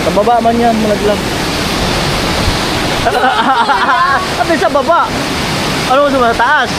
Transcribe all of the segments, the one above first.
Sa baba man yan, malaglag. At sa baba. Ano sa taas?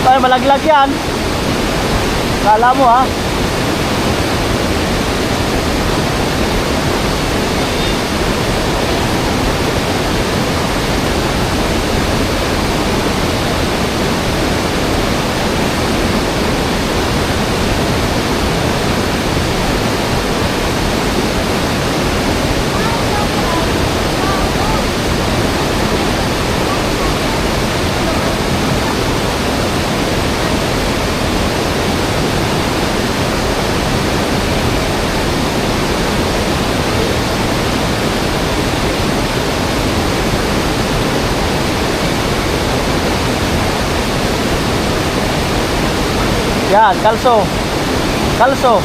Ay, malaglag yan. Kala mo ha. Yan, kalso. Kalso.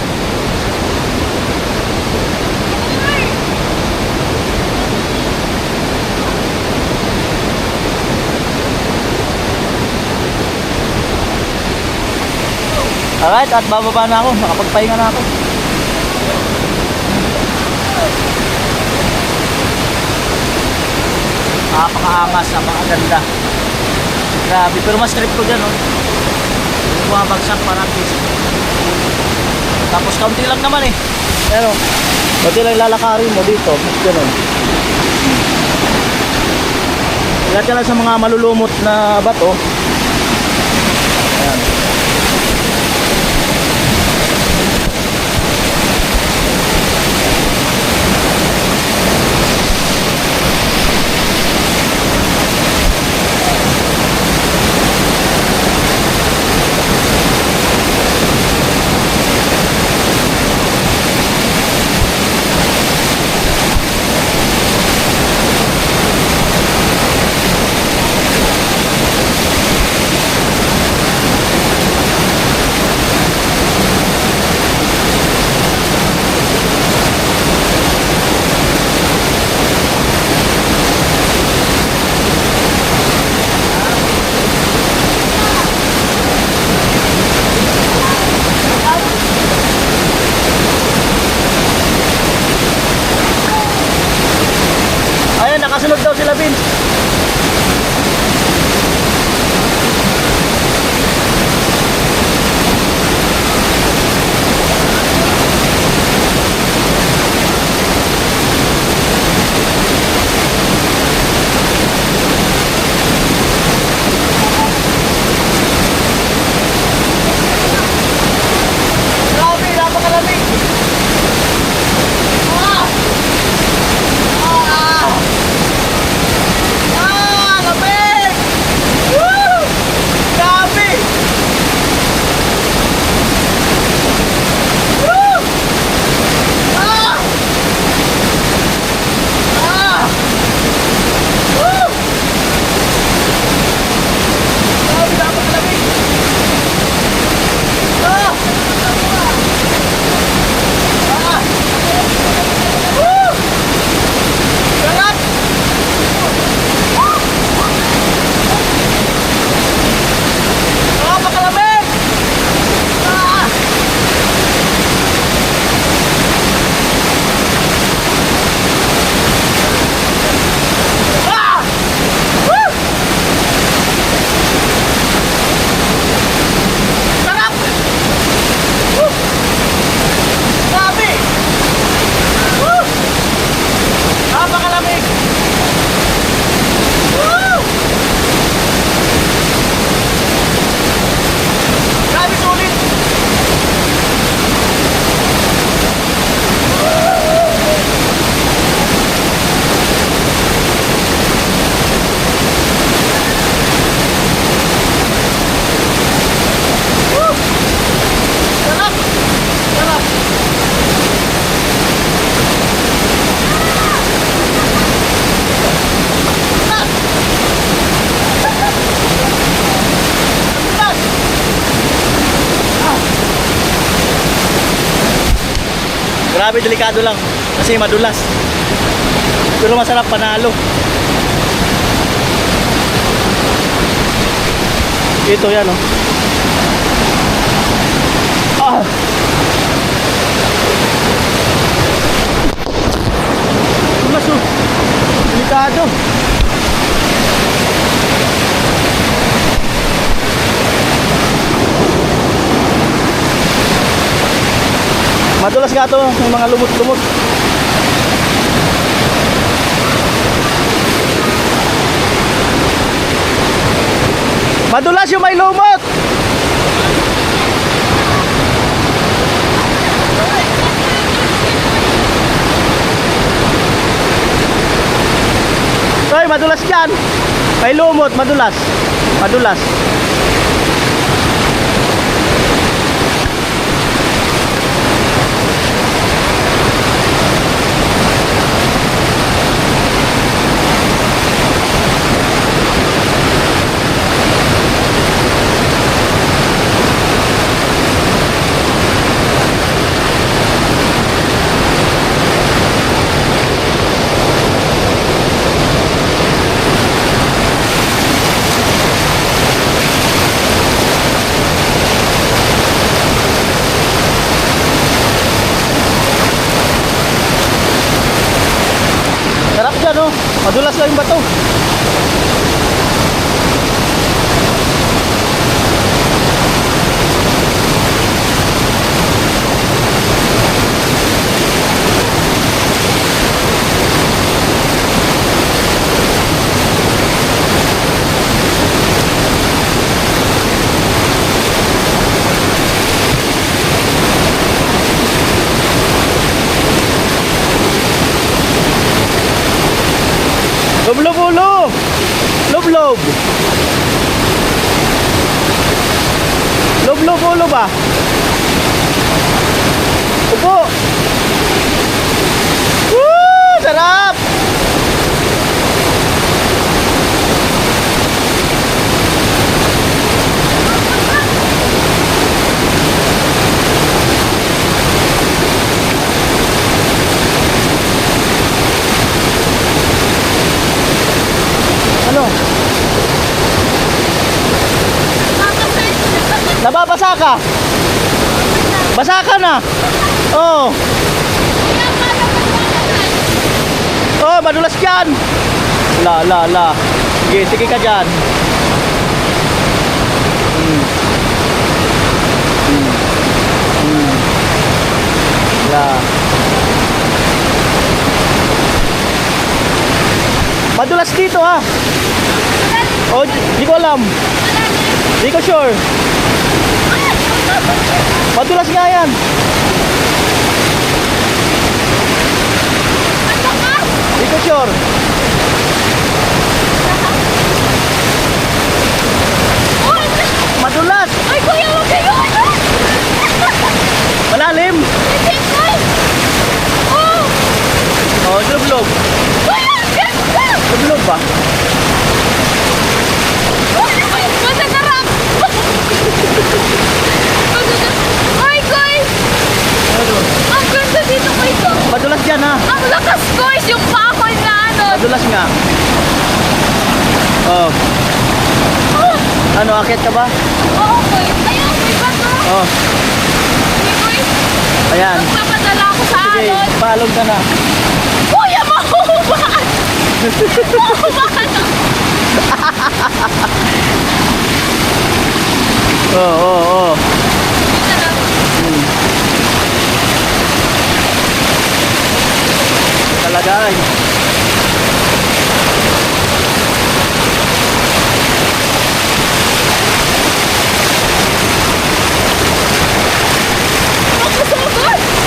Alright, at bababa na ako. Nakapagpahinga na ako. Napakaangas, napakaganda. Grabe, pero mas trip ko dyan, oh. Bumabagsak parang kiss. Tapos kaunti lang naman eh. Pero kaunti lang lalakarin mo dito. Ganun. Ingat ka lang sa mga malulumot na bato. Ayan. Grabe, delikado lang. Kasi madulas. Pero masarap, panalo. Ito yan, oh. Ah! Dulas, oh. Delikado. Madulas nga to, yung mga lumot-lumot. Madulas yung may lumot. Ay, madulas yan. May lumot, madulas. Madulas. Sarap dyan, oh. Madulas lang yung bato. Lublob-ulo! Lublob! Lublob-ulo ba? Upo! Woo! Sarap! Ano? Nababasa ka? Basa ka na? Oo. Oh, madulas yan. La. Sige, sige ka dyan. La. Madulas dito, ha? Oh, di ko alam. Di ko sure. Madulas nga yan. Di ko sure. Madulas. Ay, kuya, huwag kayo! Malalim. Oh! Oh, lublob. Kuya, ganda! Lublob ba? Masasarap! Ay, Koy! Ano? Ang ganda dito, Koy, ko! Madulas dyan, ha? Ang lakas, Koy! Yung pakol na ano! Madulas nga. Oh. Oh! Ano, akit ka ba? Oo, Koy! Ayun, may bato! Oh. Sige, Koy! Ayan. Magpapadala ako sa Sige, alon! balon ka na. Kuya, mahuhubahan! Mahuhubahan ako! Oo. Talaga ay.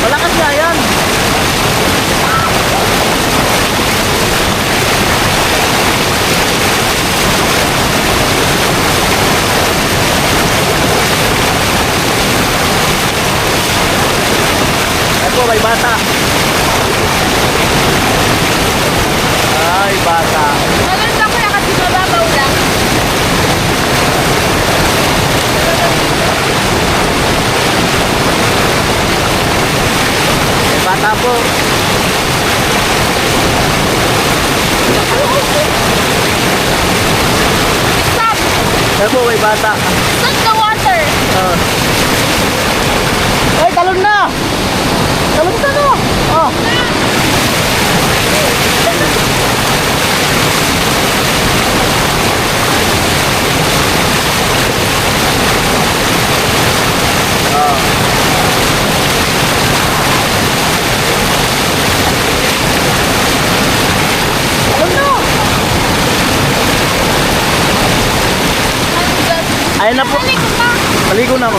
Malakas nga yan. Ako, may bata. Ay, bata. Maganda, Kuya, kasi mababaw lang. May bata Bata po. Stop! Ayan po, may bata. Stop the water! Oh. Ay, talon na! Talon ka na! Oh. Talon na! Ayan na po. Balik ka! Maligo na ako.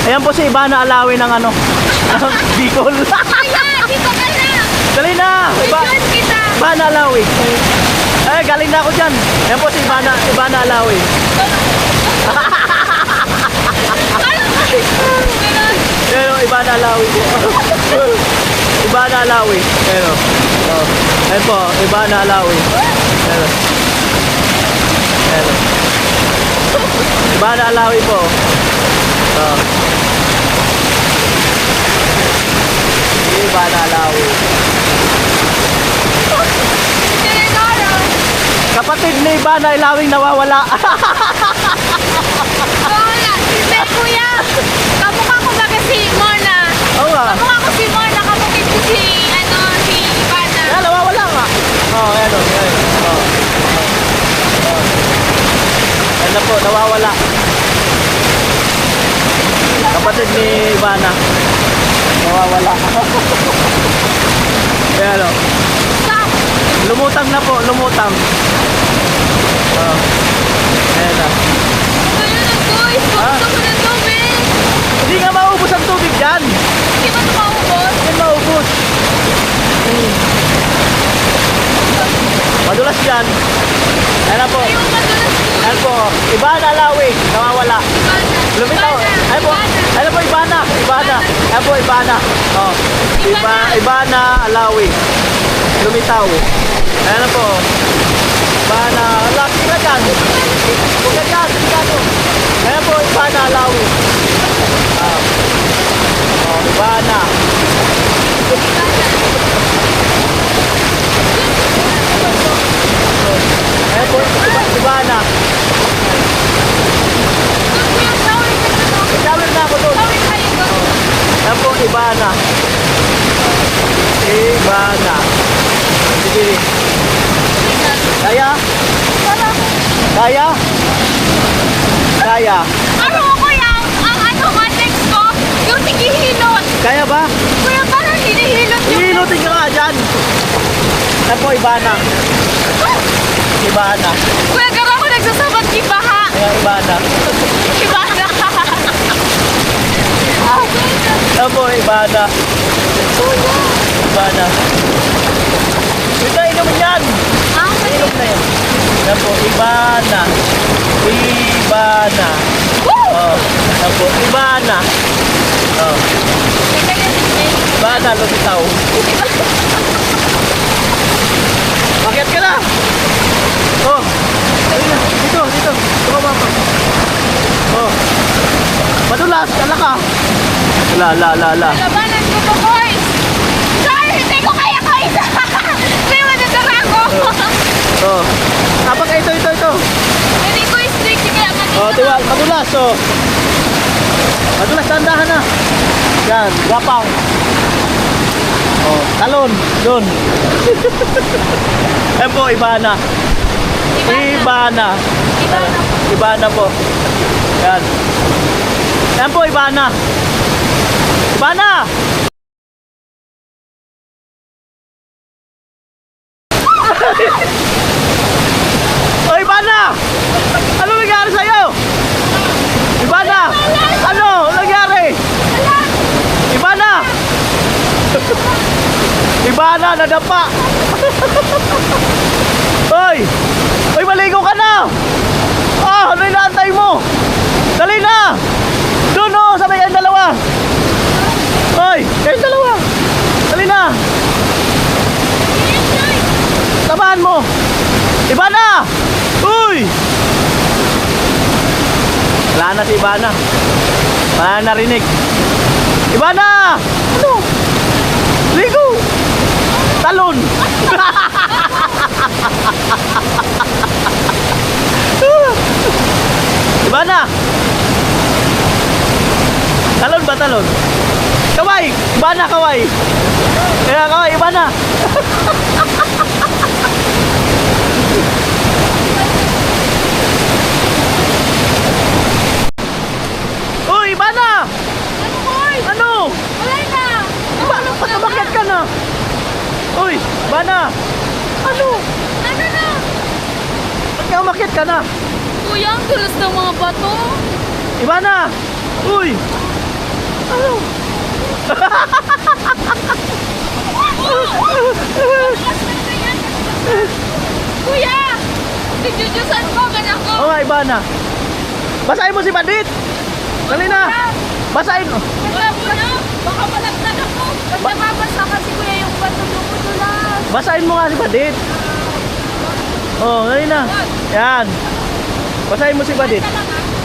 Ayan po si Ivana Alawi ng ano, ng Bicol. Kaya! Dito ka na! Dali na! Picturean kita! Ivana Alawi. Ay, galing na ako dyan. Ayan po si Ivana Alawi. Ayan o, Ivana Alawi po. Ivana Alawi. Ayan o. Oh. Ayan po, Ivana Alawi. Ayan o. Ayan o. Ivana Alawi po. Oh. Ivana Alawi. Kapatid ni Ivana Alawing nawawala. Wala! Hindi, kuya! Kamukha ko ba kasi Mona? Oo nga. Kamukha ko si Mona, kamukha ko si Ivana. Ayan, nawawala nga. Oh, ayan o. Ayan. Oh. Oh. Ayan na po, nawawala. Kapatid ni Ivana. Nawawala. Ayan o. Stop! Lumutang na po, lumutang. Oh. Ayan na. Ayun na, guys! Gusto ko ng tubig! Hindi nga maubos ang tubig dyan. Hindi ba ito maubos? Hindi maubos. Madulas dyan. Ayan na po. Ayun, madulas ko. Ayan po. Ivana Alawi. Nawawala. Lumitaw. Ayan po. Ayan po, Ivana. Ivana. Ayan po, Ivana. Oh. Ivana Alawi. Lumitaw. Ayan na po. Ivana. Laki na dyan. Huwag dyan. Delikado. Ayan po, Ivana Alawi. Oh, Ivana. Ayan po, Ivana. Kuya, shower ka na to. Shower na ako doon. Shower tayo doon. Ayan po, Ivana. Ivana. Sige. Kaya? Kaya? Kaya? Ano ko kuya, ang ano nga text ko, yung tigihilot. Kaya ba? Kuya, parang hinihilot yung... Hihilutin ka nga dyan. Ayan po, Ivana. Ivana. Kuya, gara ako nagsasabat kibaha. Kaya Ivana. Kibaha. Ayan po, Ivana. Ivana. Ito, inumin yan. Ang Inom na yan. Ayan po, Ivana. Ivana. Woo! Oh, ayan po, Ivana. Oh, Ivana, lumitaw. Bakit ka na? Oh, ayun na. Dito, dito. Tumama pa. Oh. Madulas, kala ka. La. Labanan ko to, boys. Sorry, hindi ko kaya ko isa. May madadara ako. Oh. Kapag ito. Hindi ko i-straight kaya Oh, tiwal, madulas, oh. Madulas, tandahan na. Yan, gapang. Oh, talon, doon. Ayan po, Ivana. Ivana po. Yan. Ayan po, Ivana. Ivana! O, Ivana! Ano nangyari sa'yo? Ivana! Ano nangyari? Ivana! Ivana, nadapa! Hoy! Hoy, maligo ka na! Ah, ano inaantay mo? Dali na! Doon o, sabay kayong dalawa! Hoy, kayong dalawa! Dali na! Tamaan mo! Ivana! Uy! Wala na si Ivana. Wala na narinig. Ivana! Ano? Ligo! Talon! Diba na? Talon ba talon? Kaway! Iba na kaway! Kaya kaway, iba na! Uy, iba na! Ano, boy? Ano? Wala na. Iba, pagkamakit ka na! Uy, iba na! Ano? Ano na? Pagkamakit ka na! Kuya, ang dulas ng mga bato. Iba na! Uy! Ano? Kuya! Nagjujusan ko, ganyan ko. Oo nga, iba na. Basahin mo si Bandit! Dali na! Basahin mo! Baka malagdag ako. Pag nababasa kasi kuya yung bato dumudulas. Basahin mo nga si Bandit! Oo, dali na. Yan. Basahin mo si Bandit.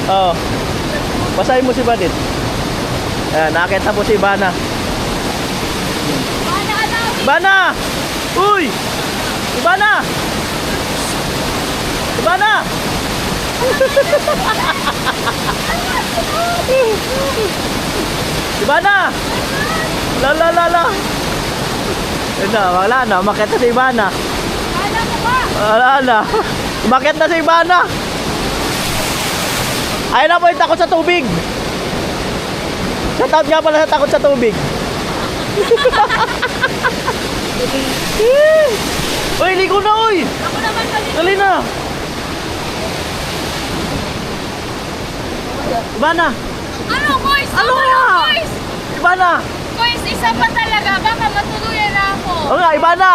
Oo. Basahin mo si Bandit. Yan, nakakita po si Ibana. Ibana! Uy! Ibana! Ibana! Ibana! La la la la! Yun na, wala na. Umakit na si Ibana. Alam mo ba? Wala na. Umakit na si Ibana. Ayun na po yung takot sa tubig. Shout out nga pala sa takot sa tubig. Uy, ligo na uy! Ako naman mali. Dali na! Ibana! Ano, boys? Ano Ano, nga? boys? Ibana! Boys, isa pa talaga. Baka matuluyan na ako. Oo nga, Ibana!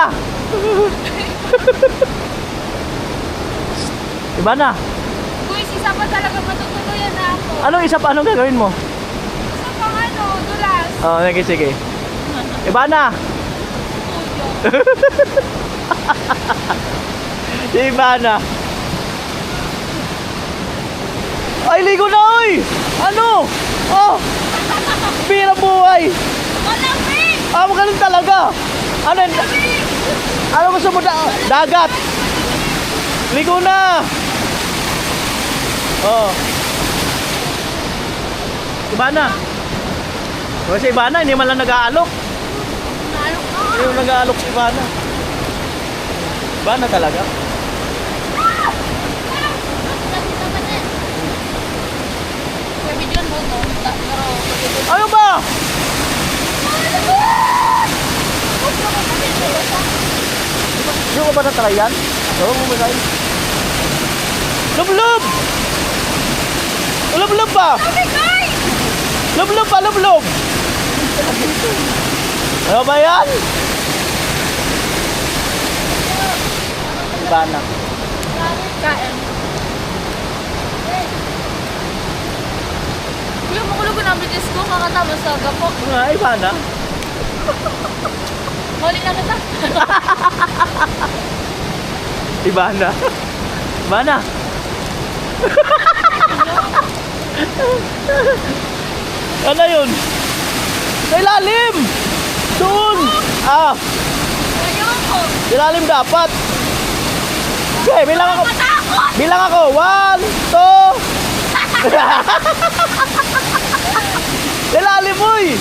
Ibana! Boys, isa pa talaga matutuluyan na ako. Anong isa pa? Anong gagawin mo? Isa pang ano, dulas. Oo, sige, sige. Ibana! Si Ibana! Ay, ligo na uy! Ano? Oh! Pira buhay! Malamig! Ah, magaling talaga! Ano? Ano gusto mo? Dagat! Ligo na! Oh. Ibana! Kasi Ibana, hindi man lang nag-aalok. Nalok ka. Hindi man nag-aalok si Ibana. Ibana talaga. Ano ba? Hindi ko ba na-try yan? Oo, mo ba? Lublob! Lublob pa! Lublob pa, lublob! Ano ba yan? Ibana. Kain. Kuya, makulog ko ng bitis ko. Kakatama sa gapo. Nga, Ibana. Huli na kita. Ibana. Ibana. Ano yun? Sa ilalim! Doon! Ah, Ayoko. sa ilalim dapat. Okay, bilang ako. Matakot! Bilang ako. 1, 2. Sa ilalim mo eh.